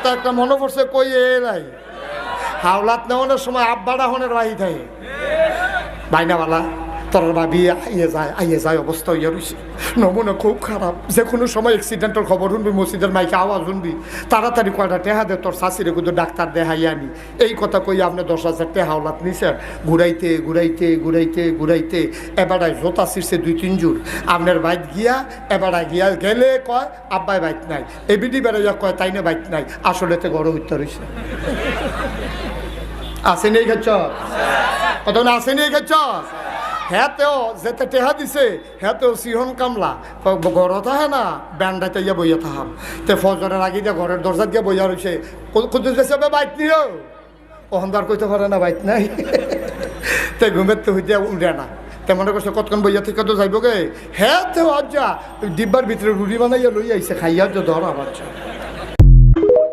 কথা একটা মনে পড়ছে, কই এলাই হাওলাত নেওয়ানোর সময় আব্বাডা হনের বাহি থাকে বাইনাওয়ালা তোর ভাবি আইয়ে যায় অবস্থা হইয়া রয়েছে, নমুনা খুব খারাপ। যে কোনো সময় অ্যাক্সিডেন্টের খবর শুনবি, মসজিদের মাইকে আওয়াজ শুনবি, তাড়াতাড়ি কয়টা টেহা দে তোর শাশিরে কিন্তু ডাক্তার দেখাই আনি। এই কথা কই আপনি 10,000 টেহা হাওলাত নিছেন, ঘুরাইতে ঘুরাইতে ঘুরাইতে ঘুরাইতে এবারায় জোতা ছিঁড়ছে 2-3 জোর। আপনার বাইক গিয়া এবারায় গিয়া গেলে কয় আব্বাই বাইক নাই, এবিডি বেড়াইয়া কয় তাই না বাইক নাই, আসলেতে গড় হইতে রয়েছে। আসেনি এই খেচ্ছ কত না, আসেনি এই খেচ্ছ হ্যাঁতেও যেতে টেহা দিছে হ্যাঁতেও সিহন কামলা ঘর থাকে না ব্যান্ডাতে গিয়ে বইয়া থাকাম। তে ফজরের আগে দিয়ে ঘরের দরজাত গিয়ে বইয়া রয়েছে, কুদ্দুস গেছে বাইক নিও, অহংকার কইতে পারে না বাইক নাই। তে ঘুমের তো হইতে উঠে না, তে মনে করছে কতক্ষণ বইয়া থেকে তো যাইব গে, হ্যাঁ তো আজ যা ডিব্বার ভিতরে রুটি বানাইয়া লই আইসে খাইয়া যে ধরা বাচ্চা।